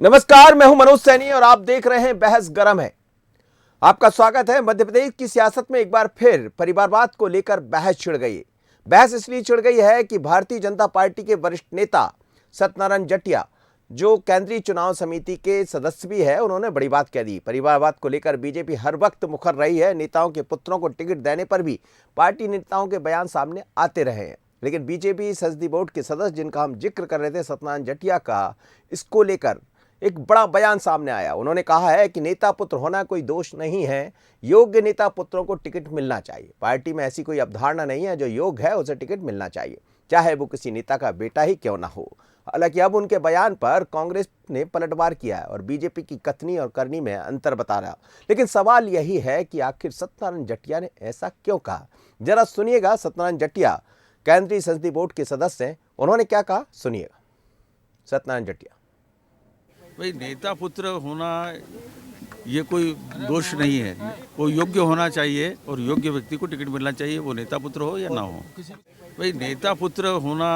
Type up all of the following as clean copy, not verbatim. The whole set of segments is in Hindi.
नमस्कार, मैं हूं मनोज सैनी और आप देख रहे हैं बहस गरम है। आपका स्वागत है। मध्य प्रदेश की सियासत में एक बार फिर परिवारवाद को लेकर बहस छिड़ गई है। बहस इसलिए छिड़ गई है कि भारतीय जनता पार्टी के वरिष्ठ नेता सत्यनारायण जटिया, जो केंद्रीय चुनाव समिति के सदस्य भी है, उन्होंने बड़ी बात कह दी। परिवारवाद को लेकर बीजेपी हर वक्त मुखर रही है। नेताओं के पुत्रों को टिकट देने पर भी पार्टी नेताओं के बयान सामने आते रहे हैं, लेकिन बीजेपी संसदीय बोर्ड के सदस्य जिनका हम जिक्र कर रहे थे, सत्यनारायण जटिया का, इसको लेकर एक बड़ा बयान सामने आया। उन्होंने कहा है कि नेता पुत्र होना कोई दोष नहीं है, योग्य नेता पुत्रों को टिकट मिलना चाहिए। पार्टी में ऐसी कोई अवधारणा नहीं है, जो योग्य है उसे टिकट मिलना चाहिए, चाहे वो किसी नेता का बेटा ही क्यों ना हो। हालांकि अब उनके बयान पर कांग्रेस ने पलटवार किया है और बीजेपी की कथनी और करनी में अंतर बता रहा। लेकिन सवाल यही है कि आखिर सत्यनारायण जटिया ने ऐसा क्यों कहा। जरा सुनिएगा, सत्यनारायण जटिया केंद्रीय संसदीय बोर्ड के सदस्य हैं, उन्होंने क्या कहा, सुनिएगा। सत्यनारायण जटिया: भाई, नेता पुत्र होना ये कोई दोष नहीं है। वो योग्य होना चाहिए और योग्य व्यक्ति को टिकट मिलना चाहिए, वो नेता पुत्र हो या ना हो। भाई, नेता पुत्र होना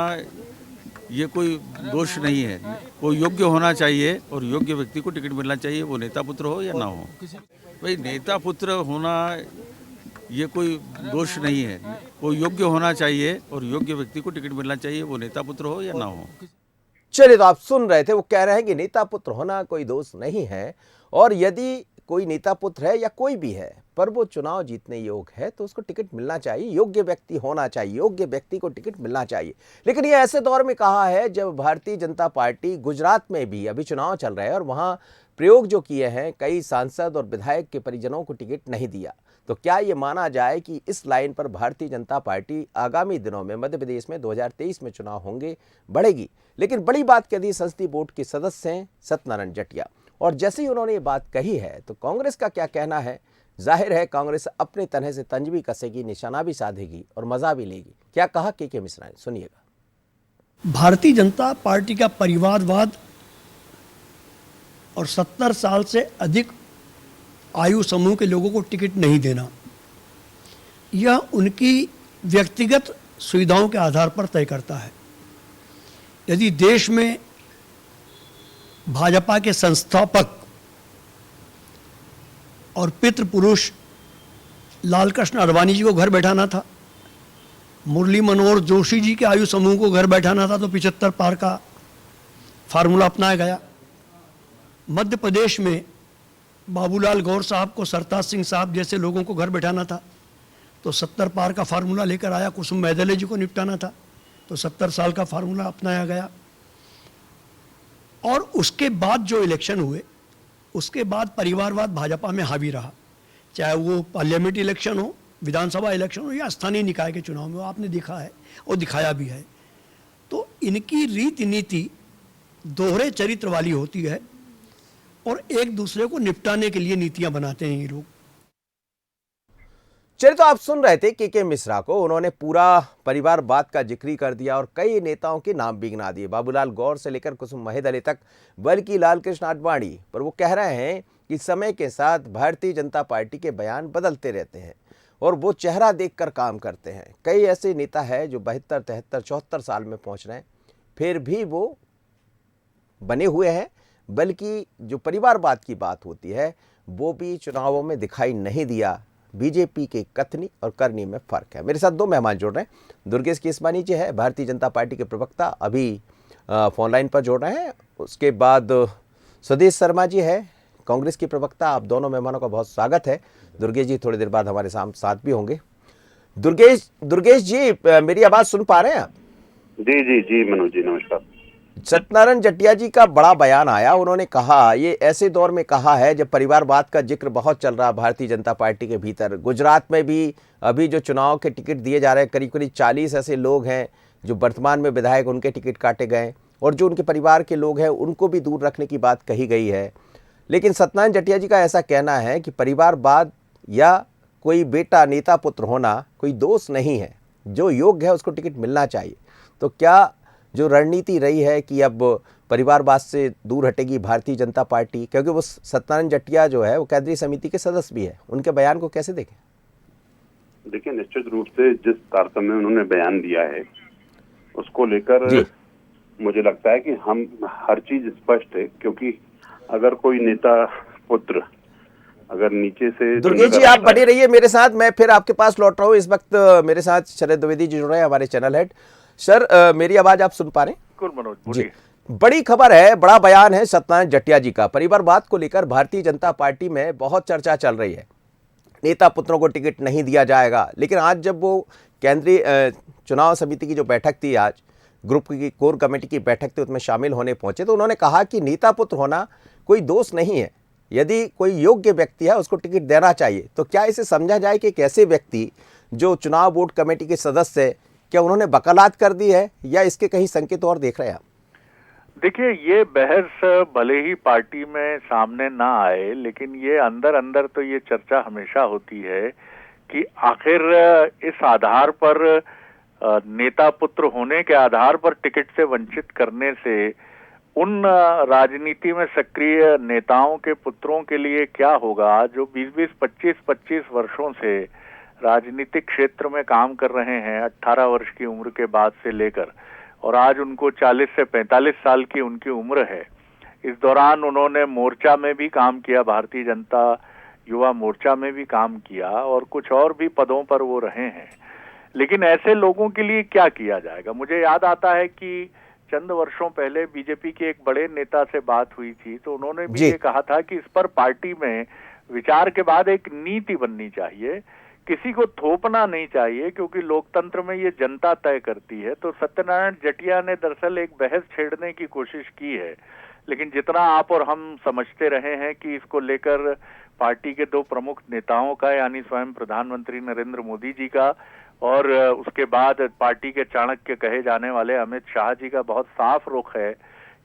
ये कोई दोष नहीं है। वो योग्य होना चाहिए और योग्य व्यक्ति को टिकट मिलना चाहिए, वो नेता पुत्र हो या ना हो। भाई, नेता पुत्र होना ये कोई दोष नहीं है। वो योग्य होना चाहिए और योग्य व्यक्ति को टिकट मिलना चाहिए, वो नेता पुत्र हो या ना हो। चलिए, तो आप सुन रहे थे, वो कह रहे हैं कि नेता पुत्र होना कोई दोष नहीं है, और यदि कोई नेता पुत्र है या कोई भी है, पर वो चुनाव जीतने योग्य है तो उसको टिकट मिलना चाहिए, योग्य व्यक्ति होना चाहिए, योग्य व्यक्ति को टिकट मिलना चाहिए। लेकिन ये ऐसे दौर में कहा है जब भारतीय जनता पार्टी गुजरात में भी अभी चुनाव चल रहे हैं और वहां प्रयोग जो किए हैं, कई सांसद और विधायक के परिजनों को टिकट नहीं दिया। तो क्या ये माना जाए कि इस लाइन पर भारतीय जनता पार्टी आगामी दिनों में मध्य प्रदेश में 2023 में चुनाव होंगे, बढ़ेगी? लेकिन बड़ी बात कह दी संसदीय बोर्ड के सदस्य हैं सत्यनारायण जटिया, और जैसे ही उन्होंने ये बात कही है तो कांग्रेस का क्या कहना है? जाहिर है कांग्रेस अपने तरह से तंज भी कसेगी, निशाना भी साधेगी और मजा भी लेगी। क्या कहा के मिश्रा ने, सुनिएगा। भारतीय जनता पार्टी का परिवारवाद और 70 साल से अधिक आयु समूह के लोगों को टिकट नहीं देना, यह उनकी व्यक्तिगत सुविधाओं के आधार पर तय करता है। यदि देश में भाजपा के संस्थापक और पितृपुरुष लाल कृष्ण आडवाणी जी को घर बैठाना था, मुरली मनोहर जोशी जी के आयु समूह को घर बैठाना था, तो 75 पार का फार्मूला अपनाया गया। मध्य प्रदेश में बाबूलाल गौर साहब को, सरताज सिंह साहब जैसे लोगों को घर बैठाना था, तो 70 पार का फार्मूला लेकर आया। कुसुम मैदले जी को निपटाना था, तो 70 साल का फार्मूला अपनाया गया। और उसके बाद जो इलेक्शन हुए, उसके बाद परिवारवाद भाजपा में हावी रहा, चाहे वो पार्लियामेंट इलेक्शन हो, विधानसभा इलेक्शन हो या स्थानीय निकाय के चुनाव में हो। आपने देखा है और दिखाया भी है। तो इनकी रीति नीति दोहरे चरित्र वाली होती है और एक दूसरे को निपटाने के लिए नीतियां बनाते हैं ये लोग। चलिए, तो आप सुन रहे थे के मिश्रा को। उन्होंने पूरा परिवारवाद का जिक्र कर दिया और कई नेताओं के नाम भी गिना दिए, बाबूलाल गौर से लेकर कुसुम महदले तक, बल्कि लाल कृष्ण आडवाणी। पर वो कह रहे हैं कि समय के साथ भारतीय जनता पार्टी के बयान बदलते रहते हैं और वो चेहरा देखकर काम करते हैं। कई ऐसे नेता हैं जो 72, 73, 74 साल में पहुंच रहे हैं, फिर भी वो बने हुए हैं। बल्कि जो परिवारवाद की बात होती है वो भी चुनावों में दिखाई नहीं दिया। बीजेपी के कथनी और करनी में फर्क है। मेरे साथ दो मेहमान जुड़ रहे हैं। दुर्गेश केसवानी जी है, भारतीय जनता पार्टी के प्रवक्ता, अभी फोन लाइन पर जुड़ रहे हैं। उसके बाद स्वदेश शर्मा जी है, कांग्रेस के प्रवक्ता। आप दोनों मेहमानों का बहुत स्वागत है। दुर्गेश जी थोड़ी देर बाद हमारे साथ भी होंगे। दुर्गेश जी, मेरी आवाज सुन पा रहे हैं आप? जी जी जी मनोज जी, नमस्कार। सत्यनारायण जटिया जी का बड़ा बयान आया। उन्होंने कहा, ये ऐसे दौर में कहा है जब परिवारवाद का जिक्र बहुत चल रहा भारतीय जनता पार्टी के भीतर। गुजरात में भी अभी जो चुनाव के टिकट दिए जा रहे हैं, करीब करीब 40 ऐसे लोग हैं जो वर्तमान में विधायक, उनके टिकट काटे गए, और जो उनके परिवार के लोग हैं उनको भी दूर रखने की बात कही गई है। लेकिन सत्यनारायण जटिया जी का ऐसा कहना है कि परिवारवाद या कोई बेटा नेता पुत्र होना कोई दोष नहीं है, जो योग्य है उसको टिकट मिलना चाहिए। तो क्या जो रणनीति रही है कि अब परिवारवाद से दूर हटेगी भारतीय जनता पार्टी, क्योंकि वो सत्यनारायण जटिया जो है वो केंद्रीय समिति के सदस्य भी है, उनके बयान को कैसे देखें? देखिए, निश्चित रूप से जिस तारतम्य में उन्होंने बयान दिया है उसको लेकर मुझे लगता है कि हम हर चीज स्पष्ट है, क्योंकि अगर कोई नेता पुत्र अगर नीचे से दुर्गेश जी आप बने रहिए मेरे साथ, मैं फिर आपके पास लौट रहा हूँ। इस वक्त मेरे साथ शरद द्विवेदी जी जुड़ रहे हैं, हमारे चैनल हेड। सर मेरी आवाज आप सुन पा रहे हैं? बिल्कुल मनोज, जी, बोलिए। बड़ी खबर है, बड़ा बयान है सत्यनारायण जटिया जी का। परिवारवाद को लेकर भारतीय जनता पार्टी में बहुत चर्चा चल रही है। नेता पुत्रों को टिकट नहीं दिया जाएगा, लेकिन आज जब वो केंद्रीय चुनाव समिति की जो बैठक थी, आज ग्रुप की कोर कमेटी की बैठक थी, उसमें शामिल होने पहुंचे तो उन्होंने कहा कि नेता पुत्र होना कोई दोष नहीं है, यदि कोई योग्य व्यक्ति है उसको टिकट देना चाहिए। तो क्या इसे समझा जाए कि एक ऐसे व्यक्ति जो चुनाव बोर्ड कमेटी के सदस्य है, क्या उन्होंने वकालत कर दी है या इसके कहीं संकेत और देख रहे हैं आप? देखिए, ये बहस भले ही पार्टी में सामने ना आए, लेकिन ये अंदर अंदर तो ये चर्चा हमेशा होती है कि आखिर इस आधार पर नेता पुत्र होने के आधार पर टिकट से वंचित करने से उन राजनीति में सक्रिय नेताओं के पुत्रों के लिए क्या होगा जो 20-20, 25-25 वर्षों से राजनीतिक क्षेत्र में काम कर रहे हैं, 18 वर्ष की उम्र के बाद से लेकर, और आज उनको 40 से 45 साल की उनकी उम्र है। इस दौरान उन्होंने मोर्चा में भी काम किया, भारतीय जनता युवा मोर्चा में भी काम किया और कुछ और भी पदों पर वो रहे हैं। लेकिन ऐसे लोगों के लिए क्या किया जाएगा? मुझे याद आता है कि चंद वर्षों पहले बीजेपी के एक बड़े नेता से बात हुई थी, तो उन्होंने भी ये कहा था कि इस पर पार्टी में विचार के बाद एक नीति बननी चाहिए, किसी को थोपना नहीं चाहिए, क्योंकि लोकतंत्र में ये जनता तय करती है। तो सत्यनारायण जटिया ने दरअसल एक बहस छेड़ने की कोशिश की है, लेकिन जितना आप और हम समझते रहे हैं कि इसको लेकर पार्टी के दो प्रमुख नेताओं का, यानी स्वयं प्रधानमंत्री नरेंद्र मोदी जी का और उसके बाद पार्टी के चाणक्य कहे जाने वाले अमित शाह जी का बहुत साफ रुख है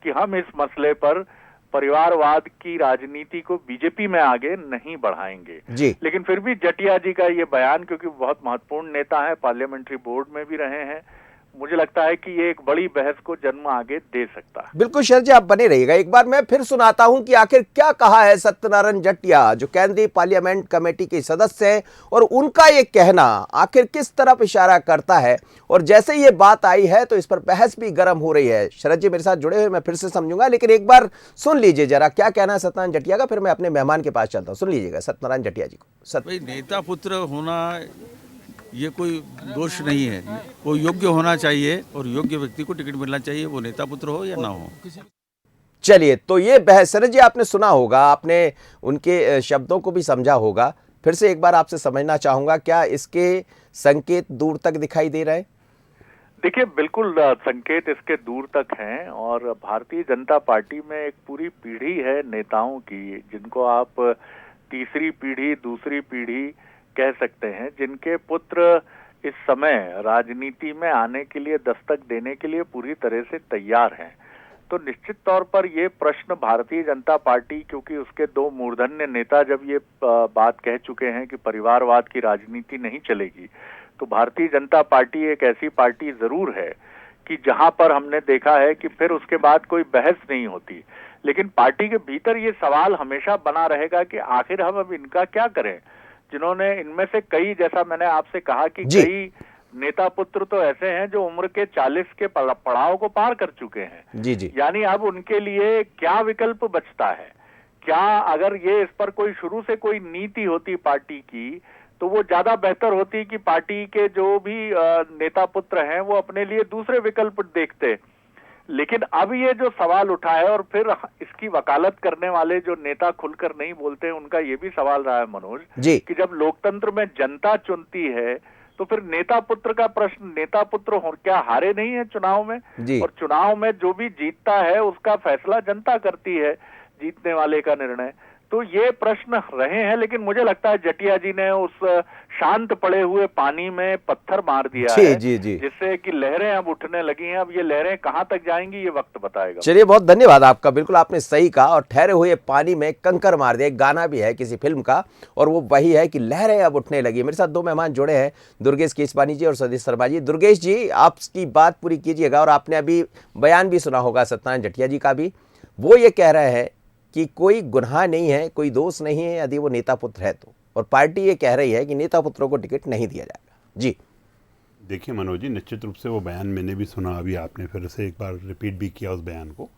कि हम इस मसले पर परिवारवाद की राजनीति को बीजेपी में आगे नहीं बढ़ाएंगे। लेकिन फिर भी जटिया जी का ये बयान, क्योंकि बहुत महत्वपूर्ण नेता है, पार्लियामेंट्री बोर्ड में भी रहे हैं, मुझे लगता है कि ये एक बड़ी बहस को जन्म आगे दे सकता है। बिल्कुल शरद जी, आप बने रहिएगा। एक बार मैं फिर सुनाता हूं कि आखिर क्या कहा है सत्यनारायण जटिया, जो केंद्रीय पार्लियामेंट कमेटी के सदस्य हैं, और उनका ये कहना आखिर किस तरफ इशारा करता है। और जैसे ये बात आई है तो इस पर बहस भी गर्म हो रही है। शरद जी मेरे साथ जुड़े हुए, मैं फिर से समझूंगा, लेकिन एक बार सुन लीजिए जरा क्या कहना है सत्यनारायण जटिया का, फिर मैं अपने मेहमान के पास चलता हूँ। सुन लीजिएगा सत्यनारायण जटिया जी को। भाई नेता पुत्र होना ये कोई दोष नहीं है, वो योग्य होना चाहिए और योग्य व्यक्ति को टिकट मिलना चाहिए, वो नेता पुत्र हो या ना हो। चलिए, तो ये बहस शरद जी आपने सुना होगा, आपने उनके शब्दों को भी समझा होगा। फिर से एक बार आपसे समझना चाहूंगा, क्या इसके संकेत दूर तक दिखाई दे रहे हैं? देखिए, बिल्कुल संकेत इसके दूर तक हैं, और भारतीय जनता पार्टी में एक पूरी पीढ़ी है नेताओं की, जिनको आप तीसरी पीढ़ी, दूसरी पीढ़ी कह सकते हैं, जिनके पुत्र इस समय राजनीति में आने के लिए, दस्तक देने के लिए पूरी तरह से तैयार हैं। तो निश्चित तौर पर ये प्रश्न भारतीय जनता पार्टी, क्योंकि उसके दो मूर्धन्य नेता जब ये बात कह चुके हैं कि परिवारवाद की राजनीति नहीं चलेगी, तो भारतीय जनता पार्टी एक ऐसी पार्टी जरूर है कि जहां पर हमने देखा है कि फिर उसके बाद कोई बहस नहीं होती। लेकिन पार्टी के भीतर ये सवाल हमेशा बना रहेगा कि आखिर हम अब इनका क्या करें, जिन्होंने, इनमें से कई, जैसा मैंने आपसे कहा कि कई नेता पुत्र तो ऐसे हैं जो उम्र के 40 के पड़ाव को पार कर चुके हैं। जी। यानी अब उनके लिए क्या विकल्प बचता है? क्या अगर ये इस पर कोई शुरू से कोई नीति होती पार्टी की, तो वो ज्यादा बेहतर होती कि पार्टी के जो भी नेता पुत्र हैं वो अपने लिए दूसरे विकल्प देखते। लेकिन अब ये जो सवाल उठा है, और फिर इसकी वकालत करने वाले जो नेता खुलकर नहीं बोलते, उनका ये भी सवाल रहा है मनोज कि जब लोकतंत्र में जनता चुनती है तो फिर नेता पुत्र का प्रश्न, नेता पुत्र क्या हारे नहीं है चुनाव में? और चुनाव में जो भी जीतता है उसका फैसला जनता करती है, जीतने वाले का निर्णय। तो ये प्रश्न रहे हैं, लेकिन मुझे लगता है जटिया जी ने उस शांत पड़े हुए पानी में पत्थर मार दिया है, जिससे कि लहरें अब उठने लगी हैं। अब ये लहरें कहां तक जाएंगी ये वक्त बताएगा। चलिए, बहुत धन्यवाद आपका, बिल्कुल आपने सही कहा, और ठहरे हुए पानी में कंकर मार दिया, एक गाना भी है किसी फिल्म का, और वो वही है कि लहरें अब उठने लगी। मेरे साथ दो मेहमान जुड़े हैं, दुर्गेश केसवानी जी और सतीश शर्मा जी। दुर्गेश जी, आपकी बात पूरी कीजिएगा, और आपने अभी बयान भी सुना होगा सत्यनारायण जटिया जी का भी। वो ये कह रहे हैं कि कोई गुनाह नहीं है, कोई दोष नहीं है यदि वो नेता पुत्र है तो, और पार्टी ये कह रही है कि नेता पुत्रों को टिकट नहीं दिया जाएगा। जी देखिए मनोज जी, निश्चित रूप से वो बयान मैंने भी सुना, अभी आपने फिर से एक बार रिपीट भी किया उस बयान को।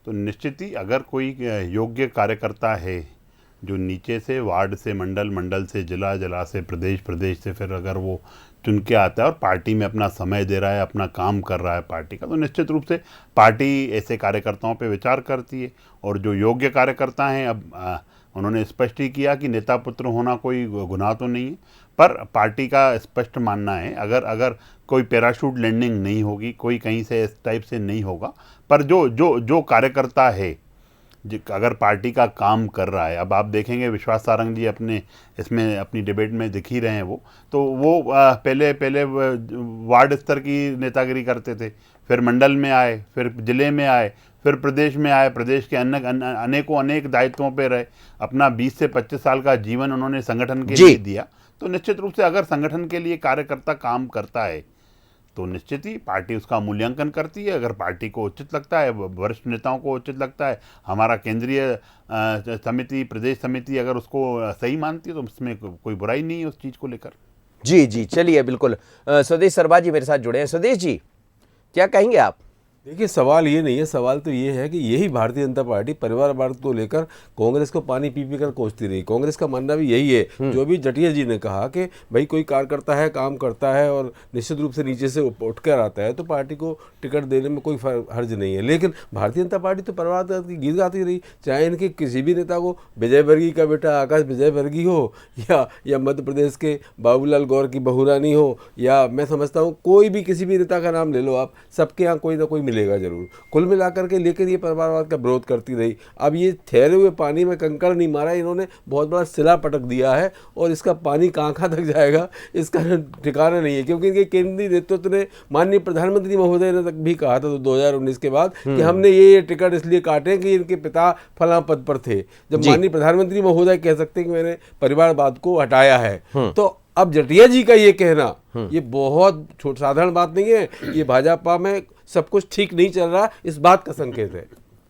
तो निश्चित ही अगर कोई योग्य कार्यकर्ता है जो नीचे से वार्ड से मंडल, मंडल से जिला, जिला से प्रदेश, प्रदेश से फिर अगर वो चुन के आता है और पार्टी में अपना समय दे रहा है, अपना काम कर रहा है पार्टी का, तो निश्चित रूप से पार्टी ऐसे कार्यकर्ताओं पे विचार करती है। और जो योग्य कार्यकर्ता हैं, अब उन्होंने स्पष्ट ही किया कि नेता पुत्र होना कोई गुनाह तो नहीं है, पर पार्टी का स्पष्ट मानना है अगर कोई पैराशूट लैंडिंग नहीं होगी, कोई कहीं से इस टाइप से नहीं होगा, पर जो कार्यकर्ता है अगर पार्टी का काम कर रहा है, अब आप देखेंगे विश्वास सारंग जी अपनी डिबेट में दिख ही रहे हैं, वो पहले वार्ड स्तर की नेतागिरी करते थे, फिर मंडल में आए, फिर जिले में आए, फिर प्रदेश में आए, प्रदेश के अनेक दायित्वों पे रहे, अपना 20 से 25 साल का जीवन उन्होंने संगठन के लिए दिया। तो निश्चित रूप से अगर संगठन के लिए कार्यकर्ता काम करता है तो निश्चित ही पार्टी उसका मूल्यांकन करती है। अगर पार्टी को उचित लगता है, वरिष्ठ नेताओं को उचित लगता है, हमारा केंद्रीय समिति, प्रदेश समिति अगर उसको सही मानती है तो उसमें कोई बुराई नहीं है उस चीज़ को लेकर। जी जी, चलिए बिल्कुल। स्वदेश सरबा जी मेरे साथ जुड़े हैं। स्वदेश जी, क्या कहेंगे आप? देखिए, सवाल ये नहीं है, सवाल तो ये है कि यही भारतीय जनता पार्टी परिवारवाद को लेकर कांग्रेस को पानी पी कर कोसती रही। कांग्रेस का मानना भी यही है, जो भी जटिया जी ने कहा कि भाई कोई कार्यकर्ता है, काम करता है और निश्चित रूप से नीचे से उठकर आता है तो पार्टी को टिकट देने में कोई हर्ज नहीं है। लेकिन भारतीय जनता पार्टी तो परिवारवाद की गीत गाती रही, चाहे इनके किसी भी नेता को, विजय वर्गीय का बेटा आकाश विजय वर्गीय हो या मध्य प्रदेश के बाबूलाल गौर की बहू रानी हो, या मैं समझता हूँ कोई भी किसी भी नेता का नाम ले लो आप, सबके यहाँ कोई ना कोई मिलेगा जरूर। कुल मिलाकर के लेकर ये परिवारवाद का विरोध करती रही। अब ये ठहरे हुए पानी में कंकड़ नहीं मारा, इन्होंने बहुत बड़ा सिला पटक दिया है और इसका पानी कहाँ तक जाएगा इसका ठिकाना नहीं है, क्योंकि इनके केंद्रीय नेतृत्व ने, माननीय प्रधानमंत्री महोदय ने तक भी कहा था 2019 के बाद कि हमने ये टिकट इसलिए काटे कि इनके पिता फलां पद पर थे। जब माननीय प्रधानमंत्री महोदय कह सकते हैं कि मैंने परिवारवाद को हटाया है, तो अब जटिया जी का ये कहना ये बहुत साधारण बात नहीं है। ये भाजपा में सब कुछ ठीक नहीं चल रहा, इस बात का संकेत है।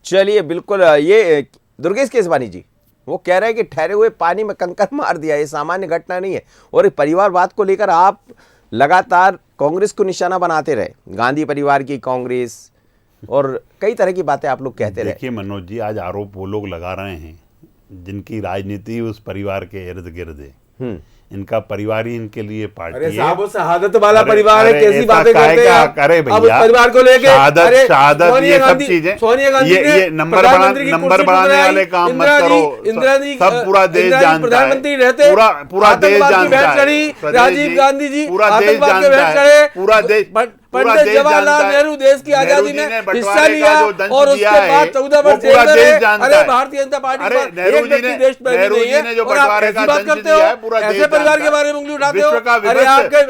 चलिए बिल्कुल। ये दुर्गेश केसवानी जी वो कह रहे हैं कि ठहरे हुए पानी में कंकर मार दिया, ये सामान्य घटना नहीं है। और परिवारवाद को लेकर आप लगातार कांग्रेस को निशाना बनाते रहे, गांधी परिवार की कांग्रेस, और कई तरह की बातें आप लोग कहते रहे। देखिए मनोज जी, आज आरोप वो लोग लगा रहे हैं जिनकी राजनीति उस परिवार के इर्द गिर्द है। इनका परिवार ही इनके लिए पार्टी है। अरे साहब, वो शहादत वाला परिवार है, कैसी बातें करते हैं आप? अरे भैया, अब उस परिवार को लेके शहादत ये सब चीजें, ये नंबर बढ़ाने वाले काम मत करो। सब पूरा देश जानता है, पूरा देश जानता है, राजीव गांधी जी पूरा देश जानता है, पूरा देश पंडित जवाहरलाल नेहरू देश की आजादी में हिस्सा लिया और उसके बाद 14 वर्ष जेल में रहे। अरे भारतीय जनता पार्टी पर नेहरू जी ने जो बंटवारे का दंड दिया है पूरा देश, ऐसे परिवार के बारे में उंगली उठाते हो। अरे आपका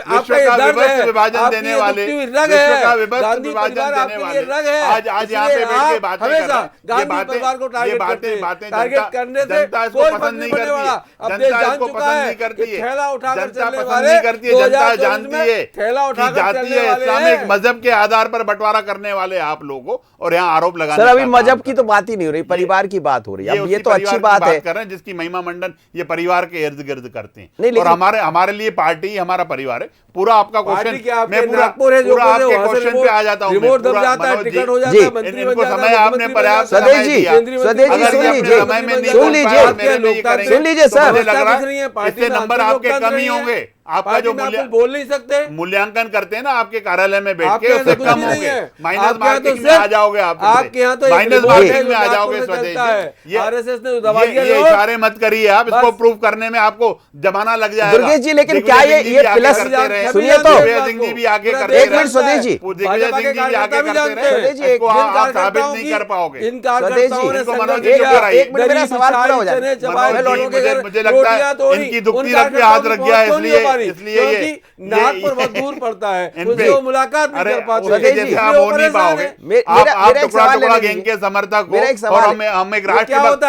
विभाजन देने वाले, विश्व का विभक्त विभाजन देने वाले आज यहाँ पे बैठ के बातें कर रहे हैं। गांधी परिवार को बातें टारगेट करने से जनता इसको पसंद नहीं करती है, जनता इसको पसंद नहीं करती है, थैला उठाकर जनता चलने पसंद वाले, नहीं करती है, जनता जानती है थैला उठाकर जाती है इस्लामिक मजहब के आधार पर बंटवारा करने वाले आप लोगों को, और यहाँ आरोप लगाने। सर अभी मजहब की तो बात ही नहीं हो रही, परिवार की बात हो रही है। अब ये तो अच्छी बात है कर रहे हैं जिसकी महिमा मंडन ये परिवार के इर्द गिर्द करते हैं। और हमारे लिए पार्टी हमारा परिवार है। पूरा आपका क्वेश्चन मैं पूरा आपके क्वेश्चन पे आ जाता हूँ। रिमोट दब जाता है, टिकट हो जाता है, मंत्री बन जाता है। समय आपने पर्याप्त स्वदेश समय जी, दिया। स्वदेश जी सुन लीजिए सर, लग रहा है इससे नंबर आपके कम ही होंगे। आपका जो बोल नहीं सकते, मूल्यांकन करते हैं ना आपके कार्यालय में बैठ के, उससे कम होंगे। माइनस मार्किंग में आ जाओगे आप, आपके यहाँ तो माइनस मार्किंग में आ जाओगे स्वदेश जी। आरएसएस ने दबा दिया। ये इशारे मत करिए आप, इसको प्रूव करने में आपको जमाना लग जाएगा। दुर्गेश जी लेकिन क्या ये प्लस, सुनिए तो, दिग्विजय सिंह जी भी आगे करते एक मिनट स्वदेश जी, दिग्विजय सिंह जी भी आगे करते रहे, इसको आप साबित नहीं कर पाओगे। स्वदेश जी एक मिनट, मेरा सवाल पूरा हो जाए। मुझे लगता है इनकी दुखती रख पे हाथ रख गया, इसलिए ये नाक पर बहुत दूर पड़ता है, उससे मुलाकात नहीं कर पाते। जैसे आप हो नहीं पाओगे। आप टुकड़ा गैंग के समर्थक हो और हम एक राष्ट्रभक्त,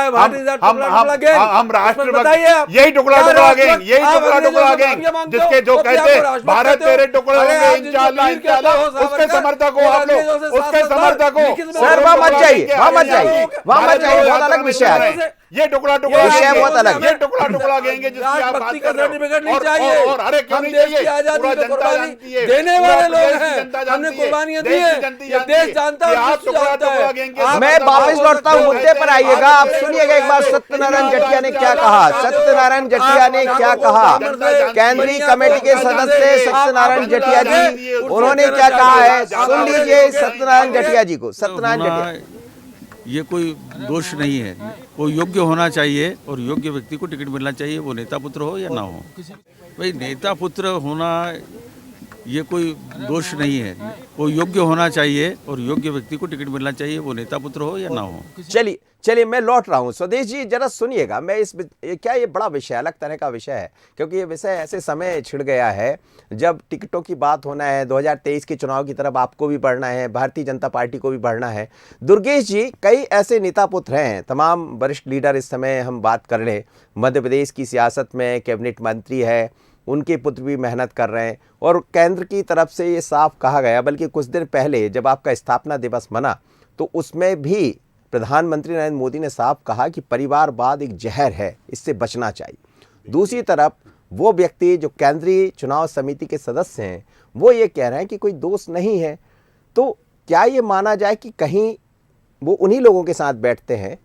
हम राष्ट्रभक्त, यही टुकड़ा गैंग, जिसके जो कहते भारत तेरे टुकड़े होंगे इंशाअल्लाह, उसके समर्थक हो आप लोग, उसके समर्थक हो। सर वहां मत जाइए, वहां मत जाइए, बहुत अलग विषय है। ये टुकड़ा विषय बहुत अलग, ये टुकड़ा गैंग जिसकी आप बात कर रहे हो। और अरे क्यों हम नहीं देश की चाहिए? आजादी पूरा को जनता कुर्बानी जानती है, देने पूरा वाले लोग प्रदेश की हैं, जनता हमने जानती है, कुर्बानियां दी देश है, की जनता ये जानती देश है जानता कि है, आप विश्व टुकड़ा जानता है। टुकड़ा गैंग के आप मैं बताओ, वापस लौटता हूं, मुद्दे पर आइएगा। आप सुनिएगा एक बार सत्यनारायण जटिया ने क्या कहा। सत्यनारायण जटिया ने क्या कहा? केंद्रीय कमेटी के सदस्य सत्यनारायण जटिया जी, उन्होंने क्या कहा है, सुन लीजिए सत्यनारायण जटिया जी को। सत्यनारायण जटिया, ये कोई दोष नहीं है, कोई योग्य होना चाहिए और योग्य व्यक्ति को टिकट मिलना चाहिए, वो नेता पुत्र हो या ना हो। भाई नेता पुत्र होना ये कोई दोष नहीं है, कोई योग्य होना चाहिए और योग्य व्यक्ति को टिकट मिलना चाहिए, वो नेता पुत्र हो या ना हो। चलिए चलिए मैं लौट रहा हूं। स्वदेश जी जरा सुनिएगा, मैं क्या ये बड़ा विषय, अलग तरह का विषय है, क्योंकि ये विषय ऐसे समय छिड़ गया है जब टिकटों की बात होना है, 2023 के चुनाव की तरफ आपको भी बढ़ना है, भारतीय जनता पार्टी को भी बढ़ना है। दुर्गेश जी, कई ऐसे नेता पुत्र हैं, तमाम वरिष्ठ लीडर इस समय हम बात कर ले, मध्य प्रदेश की सियासत में कैबिनेट मंत्री है, उनके पुत्र भी मेहनत कर रहे हैं और केंद्र की तरफ से ये साफ कहा गया, बल्कि कुछ दिन पहले जब आपका स्थापना दिवस मना तो उसमें भी प्रधानमंत्री नरेंद्र मोदी ने साफ कहा कि परिवारवाद एक जहर है, इससे बचना चाहिए। दूसरी तरफ वो व्यक्ति जो केंद्रीय चुनाव समिति के सदस्य हैं वो ये कह रहे हैं कि कोई दोष नहीं है। तो क्या ये माना जाए कि कहीं वो उन्हीं लोगों के साथ बैठते हैं,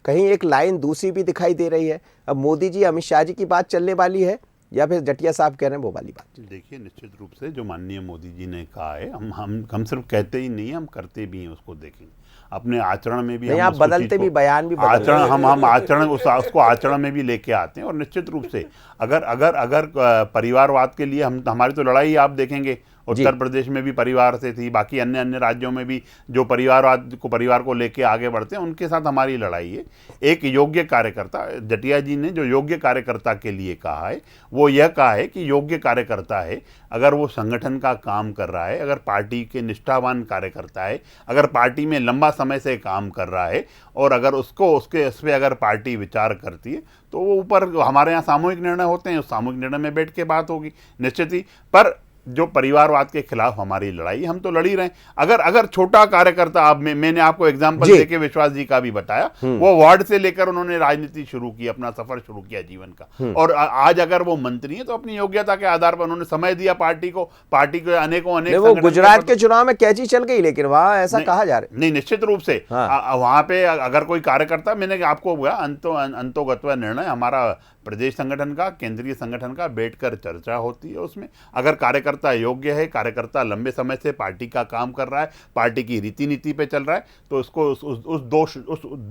कहीं एक लाइन दूसरी भी दिखाई दे रही है? अब मोदी जी अमित शाह जी की बात चलने वाली है या फिर जटिया साहब कह रहे हैं वो वाली बात? देखिए, निश्चित रूप से जो माननीय मोदी जी ने कहा है, हम सिर्फ कहते ही नहीं, हम करते भी हैं। उसको देखेंगे अपने आचरण में भी, नहीं, हम आप बदलते भी, बयान भी बदलते आचरण, हम आचरण उसको आचरण में भी लेके आते हैं। और निश्चित रूप से अगर परिवारवाद के लिए हमारी तो लड़ाई आप देखेंगे उत्तर प्रदेश में भी परिवार से थी, बाकी अन्य अन्य राज्यों में भी जो परिवार को लेके आगे बढ़ते हैं उनके साथ हमारी लड़ाई है। एक योग्य कार्यकर्ता, जटिया जी ने जो योग्य कार्यकर्ता के लिए कहा है वो यह कहा है कि योग्य कार्यकर्ता है अगर वो संगठन का काम कर रहा है, अगर पार्टी के निष्ठावान कार्यकर्ता है, अगर पार्टी में लंबा समय से काम कर रहा है और अगर उस पर अगर पार्टी विचार करती है तो वो ऊपर हमारे यहाँ सामूहिक निर्णय होते हैं, उस सामूहिक निर्णय में बैठ के बात होगी निश्चित ही। पर जो परिवारवाद के खिलाफ हमारी लड़ाई, हम तो लड़ ही रहे हैं। अगर छोटा कार्यकर्ता, अब मैंने आपको एग्जांपल देके विश्वास जी का भी बताया, वो वार्ड से लेकर उन्होंने राजनीति शुरू की, अपना सफर शुरू किया जीवन का, और आज अगर वो मंत्री हैं तो अपनी योग्यता के आधार पर उन्होंने समय दिया पार्टी को अनेक वो गुजरात के चुनाव में कैची चल गई, लेकिन वहां ऐसा कहा जा रहा है। नहीं, निश्चित रूप से वहां पे अगर कोई कार्यकर्ता, मैंने आपको अंतोगत्वा निर्णय हमारा प्रदेश संगठन का, केंद्रीय संगठन का बैठकर चर्चा होती है। उसमें अगर कार्यकर्ता योग्य है, कार्यकर्ता लंबे समय से पार्टी का काम कर रहा है, पार्टी की रीति नीति पे चल रहा है, तो उसको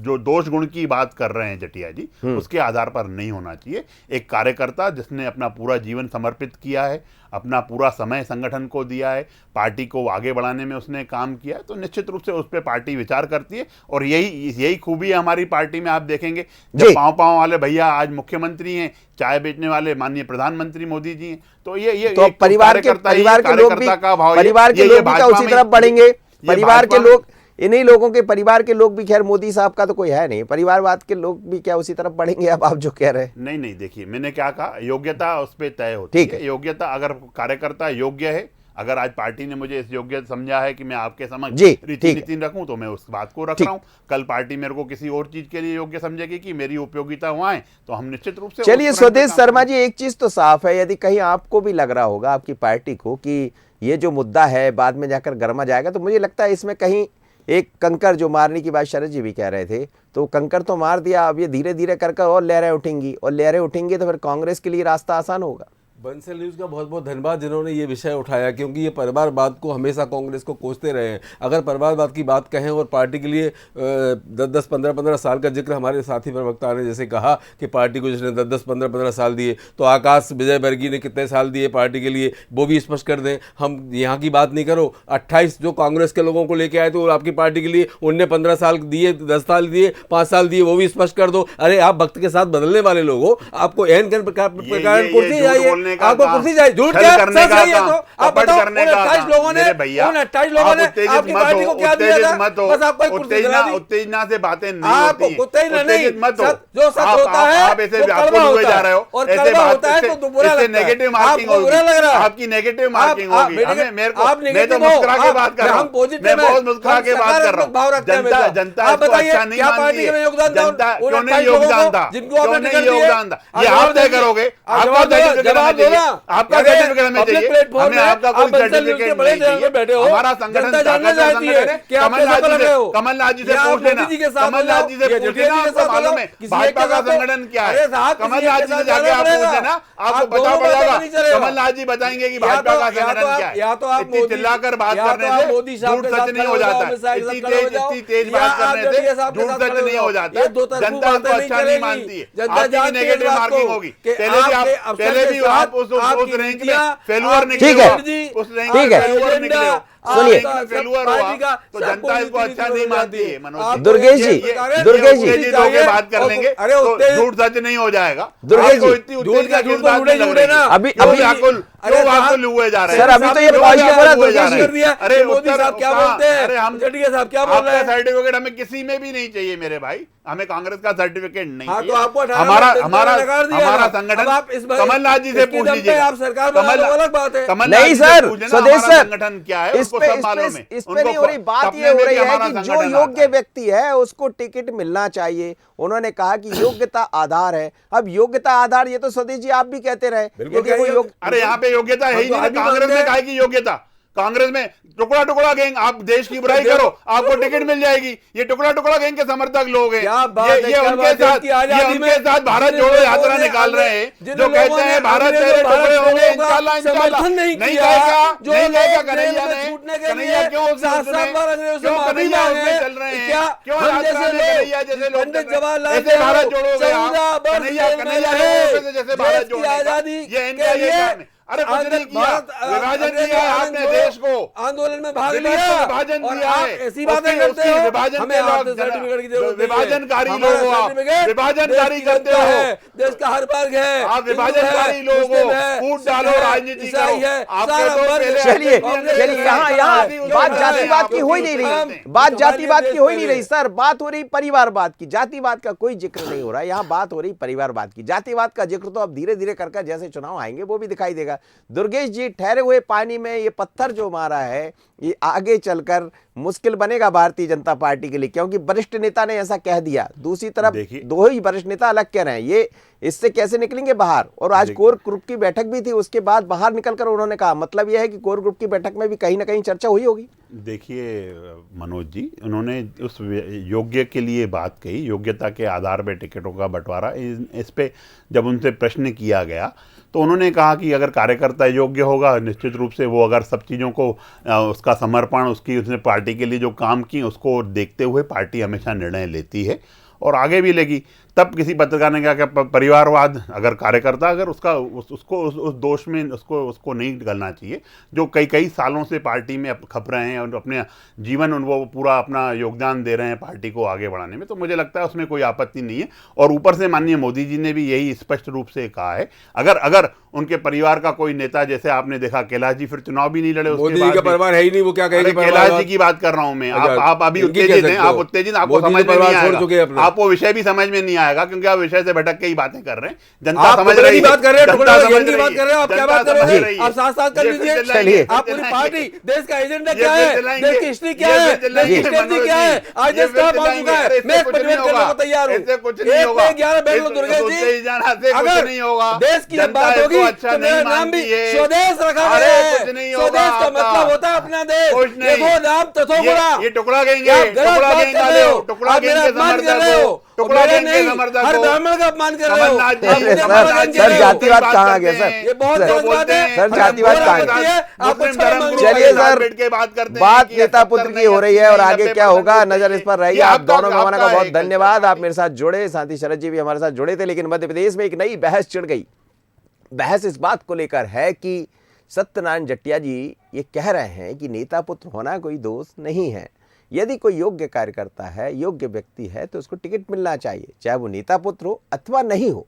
जो दोष गुण की बात कर रहे हैं जटिया जी, उसके आधार पर नहीं होना चाहिए। एक कार्यकर्ता जिसने अपना पूरा जीवन समर्पित किया है, अपना पूरा समय संगठन को दिया है, पार्टी को आगे बढ़ाने में उसने काम किया है, तो निश्चित रूप से उस पर पार्टी विचार करती है। और यही खूबी है हमारी पार्टी में। आप देखेंगे जब पाँव वाले भैया आज मुख्यमंत्री हैं, चाय बेचने वाले माननीय प्रधानमंत्री मोदी जी हैं, तो ये तो परिवार के लोग भी क्या उसी तरफ बढ़ेंगे? परिवार के लोग, इन्हीं लोगों के परिवार के लोग भी, खैर मोदी साहब का तो कोई है नहीं, परिवारवाद के लोग भी क्या उसी तरफ बढ़ेंगे? अब आप जो कह रहे हैं। नहीं, देखिए मैंने क्या कहा, योग्यता उस पर तय होती है। योग्यता, अगर कार्यकर्ता योग्य है, अगर आज पार्टी ने मुझे इस योग्य समझा है कि मैं आपके समक्ष रीति नीति रखूं, तो मैं उस बात को रख रहा हूं। कल पार्टी मेरे को किसी और चीज के लिए योग्य समझेगी कि मेरी उपयोगिता वहां है, तो हम निश्चित रूप से। चलिए स्वदेश शर्मा जी, एक चीज तो साफ है, यदि कहीं आपको भी लग रहा होगा आपकी पार्टी को कि ये जो मुद्दा है बाद में जाकर गर्मा जाएगा, तो मुझे लगता है इसमें कहीं एक कंकर जो मारने की बात शरद जी भी कह रहे थे, तो कंकर तो मार दिया, अब ये धीरे धीरे कर और लहरें उठेंगी, और लहरें उठेंगी तो फिर कांग्रेस के लिए रास्ता आसान होगा। बंसल न्यूज़ का बहुत बहुत धन्यवाद जिन्होंने ये विषय उठाया, क्योंकि ये परिवारवाद को हमेशा कांग्रेस को कोसते रहे हैं। अगर परिवारवाद की बात कहें और पार्टी के लिए 10-10, 15-15 साल का जिक्र हमारे साथी प्रवक्ता ने जैसे कहा कि पार्टी को जिसने 10-10, 15-15 साल दिए, तो आकाश विजयवर्गीय ने कितने साल दिए पार्टी के लिए, वो भी स्पष्ट कर दें। हम यहाँ की बात नहीं करो, 28 जो कांग्रेस के लोगों को लेके आए थे और आपकी पार्टी के लिए उनने 15 साल दिए, 10 साल दिए, 5 साल दिए, वो भी स्पष्ट कर दो। अरे आप वक्त के साथ बदलने वाले लोग हो, आपको एन प्रकार कुर्सी चाहिए, आपको कुर्सी चाहिए। झूठ क्या करने का सही है, तो आप बताओ, 28 लोगों ने आपकी पार्टी को क्या दिया था? बस आपको एक कुर्सी दिला दी। उत्तेजना से बातें नहीं आप होती, उत्तेजना नहीं, जो सच होता है आप ऐसे कड़वा होता है, और कड़वा होता है तो बुरा लगता है, नेगेटिव मार्किंग आपको बुरा लग रहा है, आपकी नेगेटिव मार्किंग होगी। आप मैं तो मुस्कुरा के बात कर रहा हूँ, मैं बहुत मुस्कुरा के बात कर रहा हूँ। जनता इसको अच्छा नहीं मानती है, जनता क्यों नहीं योगदान था, क्यों नहीं योगदान था, ये आप तय करोगे। आपको जवाब चाहिए, ना। आपका अरे, सर्टिफिकेट हमें public चाहिए, platform हमें में आपका आप कोई बंसल न्यूज़ सर्टिफिकेट के बड़े नहीं चैनल पे बैठे चाहिए। हो। हमारा संगठन जनता जानना ताकतवर चाहती है संगठन है। कि आप कैसे पलट रहे हो। कमलनाथ जी से या आप पूछ लेना, मोदी जी के साथ कमलनाथ हो जी जाओ, से या पूछ जेटली लेना, जी के आपको साथ हो मालूम जाओ, है किसी एक भाजपा के का साथ हो। संगठन क्या अरे है। साहब, किसी कमलनाथ एक जी के से साथ जाके जाना आप पूछ पड़ेगा। लेना, आपको आप पता दोनों पड़ बातों जाएगा। में नहीं चलेगा। कमलनाथ जी बताएंगे कि या भाजपा तो- का या तो संगठन आप- क्या है। या तो आप इतनी मोदी- चिल्लाकर बात या तो करने आप से मोदी साहब झूठ के सच साथ नहीं खड़े हो हो जाओ, जाता अमित शाह है। के साथ खड़े हो जाओ, इतनी तेज या बात आप करने जटिया से साहब के झूठ साथ सच खड़े हो नहीं जाओ। हो जाता ये है। दो तरफा जनता बातें इसको नहीं अच्छा नहीं चलेगी। मानती है। जनता आपकी भी जानती है इस नेगेटिव बात मार्किंग को होगी। कि पहले भी आपके आप अफसर पहले के भी साथ आप उस आपकी रैंक में नीतियां, फेलुअर आपकी निकले ठीक है। हो। एनर्जी, उस रैंक ठीक में है। फेलुअर निकले हो। सुनिए। रैंक में फेलुअर हुआ पार्टी का तो सब जनता इसको कोई अच्छा नीति नहीं बदल मानती जाती है। मनोज आप जी, दुर्गेश जी, दुर्गेश जी, उत्तेजित होकर बात कर लेंगे अरे तो उत्तेजित- झूठ सच नहीं हो जाएगा। दुर्गेश आपको जी, इतनी झूठ उत्तेजना का झूठ किस तो बात झूठे में लग झूठे रही ना। है? अभी- क्यों अभी- व्याकुल अरे क्यों साहब, व्याकुल हुए जा रहे हैं? सर, अभी तो ये क्यों पॉइंट व्याकुल बोला हुए जा दुर्गेश रहे जी। हैं? कर दिया अरे कि मोदी उत्तर- साहब क्या कहाँ- बोलते हैं, अरे हम जटिया साहब क्या बोल रहे आपका हैं। सर्टिफिकेट हमें किसी में भी नहीं चाहिए मेरे भाई। हमें कांग्रेस का सर्टिफिकेट नहीं हाँ, चाहिए। तो आपको 18 हमारा में हमारा नकार दिया हमारा ना। संगठन अब आप इस बार- कमलनाथ जी से इसके पूछ दम पे लीजिएगा। आप सरकार बना लो, अलग बात है। कमलनाथ नहीं जी से सर, पूछ लेना स्वदेश हमारा सर, संगठन क्या है, इस उसको पे सब मालूम है। इस पे नहीं हो रही बात, सपने ये हो में रही भी है हमारा कि जो संगठन आता योग्य है। व्यक्ति है उसको टिकट मिलना चाहिए। उन्होंने कहा कि योग्यता आधार है। अब योग्यता आधार, ये तो स्वदेश जी आप भी कहते रहे, बिल्कुल यदि कोई कहिए। योग्य अरे यहाँ पे योग्यता है ही हम तो नहीं। आगे कांग्रेस मानते में हैं। काहे की योग्यता? कांग्रेस में टुकड़ा टुकड़ा गैंग, आप देश की बुराई करो आपको टिकट मिल जाएगी। ये टुकड़ा टुकड़ा गैंग के समर्थक लोग हैं। क्या बात है, ये क्या उनके बात है, साथ इसकी आजादी में भारत जिन जोड़ो लोगों यात्रा ने निकाल रहे हैं, जिन जो लोगों कहते ने हैं भारत अंग्रेजों तेरे भारत टुकड़े होंगे, छोड़ो का इंशाल्लाह इंशाल्लाह। समर्थन नहीं नहीं किया। कहेगा, जो नहीं लोग कहेगा जेल कन्हैया में ने। छूटने के कन्हैया लिए क्यों उसमें 7 बार अंग्रेजों से क्यों माफी कन्हैया मांगे? उसमें चल रहे हैं? क्या क्यों हम यात्रा जैसे में लोग, कन्हैया जैसे लोग पंडित चल रहे हैं? जवाहरलाल ऐसे भारत नेहरू जोड़ोगे आप? 14 वर्ष कन्हैया जेल में कन्हैया रहे। लोगों से जैसे भारत देश की जोड़ने का। आजादी ये इनका के ये लिए काम है। अरे कुछ नहीं किया, विभाजन दिया है आपने देश को। आंदोलन में भाग दिल्ली लिया को विभाजन और दिया आप है। ऐसी बातें उसकी- करते उसकी हो। विभाजन हमें के आपसे लोग सर्टिफिकेट की जरूरत नहीं है। विभाजनकारी हमारा लोग हो आप। सर्टिफिकेट विभाजनकारी देश की करते जनता हो। है, देश का हर वर्ग है, आप हिंदू विभाजनकारी है, लोग हो, मुस्लिम है, फूट सिख डालो, है, राजनीति ईसाई करो। है, आपके सारा तो वर्ग पहले है। चलिए कांग्रेस चलिए, है, यहाँ क्यों बात है? जातिवाद की हो ही नहीं हम रही, बात संभालिए जातिवाद की देश हो ही नहीं पहले। रही सर। बात हो रही परिवारवाद की, जातिवाद का कोई जिक्र नहीं हो रहा है। यहाँ बात हो रही परिवारवाद की। जातिवाद का जिक्र तो अब धीरे धीरे कर जैसे चुनाव आएंगे वो भी दिखाई देगा। दुर्गेश जी, ठहरे हुए पानी में ये पत्थर जो मारा है, ये आगे चलकर मुश्किल बनेगा भारतीय जनता पार्टी के लिए, क्योंकि वरिष्ठ नेता ने ऐसा कह दिया। दूसरी तरफ देखिए, दो ही वरिष्ठ नेता अलग कह रहे हैं, ये इससे कैसे निकलेंगे बाहर। और आज कोर ग्रुप की बैठक भी थी, उसके बाद बाहर निकलकर उन्होंने कहा, मतलब यह है कि कोर ग्रुप की बैठक में भी कहीं ना कहीं चर्चा हुई होगी। देखिए मनोज जी, उन्होंने उस योग्य के लिए बात कही, योग्यता के आधार पर टिकटों का बंटवारा। इस पे जब उनसे प्रश्न किया गया तो उन्होंने कहा कि अगर कार्यकर्ता योग्य होगा, निश्चित रूप से वो अगर सब चीज़ों को उसका समर्पण, उसने पार्टी के लिए जो काम की उसको देखते हुए पार्टी हमेशा निर्णय लेती है और आगे भी लेगी। तब किसी पत्रकार ने कहा कि परिवारवाद, अगर कार्यकर्ता अगर उसका उसको उस दोष में उसको नहीं गलना चाहिए, जो कई सालों से पार्टी में खप रहे हैं और अपने जीवन वो पूरा अपना योगदान दे रहे हैं पार्टी को आगे बढ़ाने में, तो मुझे लगता है उसमें कोई आपत्ति नहीं है। और ऊपर से माननीय मोदी जी ने भी यही स्पष्ट रूप से कहा है, अगर उनके परिवार का कोई नेता, जैसे आपने देखा कैलाश जी फिर चुनाव भी नहीं लड़े, मोदी जी का परिवार है ही नहीं, वो क्या कहेंगे? कैलाश जी की बात कर रहा हूं मैं। आप अभी उत्तेजित हैं, आप उत्तेजित, आपको समझ में नहीं आएगा, आपको विषय भी समझ में नहीं आएगा, क्योंकि आप विषय से भटक के ही बातें कर रहे हैं। जनता समझ रही है, बात कर रहे हैं, जनता समझ की बात कर रहे हैं, आप क्या बात कर रहे हैं? आप साथ साथ कर लीजिए। चलिए, आप पूरी पार्टी, देश का एजेंडा क्या है, देश की हिस्ट्री क्या है, देश की स्ट्रेटजी क्या है, आज देश कहां पहुंच चुका है, मैं इस पर डिबेट करने को तैयार हूं। इससे कुछ नहीं होगा। 11 बैठ लो दुर्गेश जी, अगर देश की बात होगी तो मेरा नाम भी स्वदेश रखा गया है। स्वदेश का मतलब होता है अपना देश। देखो नाम तथोगुणा, ये टुकड़ा गएंगे, आप गलत बात कर रहे हो, टुकड़ा आप मेरा अपमान कर रहे हो, टुकड़ा मेरा गैंग के नहीं, समर्थक हर हो। ब्राह्मण का अपमान कर रहे हो। कमलनाथ जी, आप मुझे सर, अपमान कर सर, रहे हो। जातिवाद कहाँ आ गया सर? ये बहुत सर, गलत बात है। सर, जातिवाद कहाँ आ गया? आपको चलिए सर, बात नेता पुत्र की हो रही है और आगे क्या होगा नजर इस पर रही। आप दोनों मेहमानों का बहुत धन्यवाद, आप मेरे साथ जुड़े, साथ ही शरद जी भी हमारे साथ जुड़े थे। लेकिन मध्य प्रदेश में एक नई बहस छिड़ गई। बहस इस बात को लेकर है कि सत्यनारायण जटिया जी ये कह रहे हैं कि नेता पुत्र होना कोई दोष नहीं है। यदि कोई योग्य कार्यकर्ता है, योग्य व्यक्ति है, तो उसको टिकट मिलना चाहिए, चाहे वो नेता पुत्र हो अथवा नहीं हो,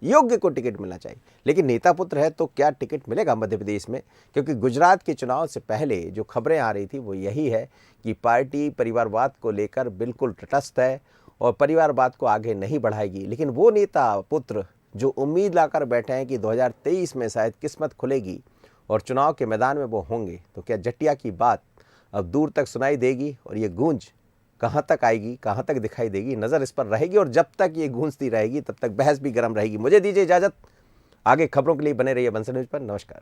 योग्य को टिकट मिलना चाहिए। लेकिन नेता पुत्र है तो क्या टिकट मिलेगा मध्य प्रदेश में? क्योंकि गुजरात के चुनाव से पहले जो खबरें आ रही थी वो यही है कि पार्टी परिवारवाद को लेकर बिल्कुल तटस्थ है और परिवारवाद को आगे नहीं बढ़ाएगी। लेकिन वो नेता पुत्र जो उम्मीद लाकर बैठे हैं कि 2023 में शायद किस्मत खुलेगी और चुनाव के मैदान में वो होंगे, तो क्या जटिया की बात अब दूर तक सुनाई देगी और ये गूंज कहाँ तक आएगी, कहाँ तक दिखाई देगी, नज़र इस पर रहेगी। और जब तक ये गूंजती रहेगी तब तक बहस भी गर्म रहेगी। मुझे दीजिए इजाज़त, आगे खबरों के लिए बने रहिए बंसल न्यूज पर। नमस्कार।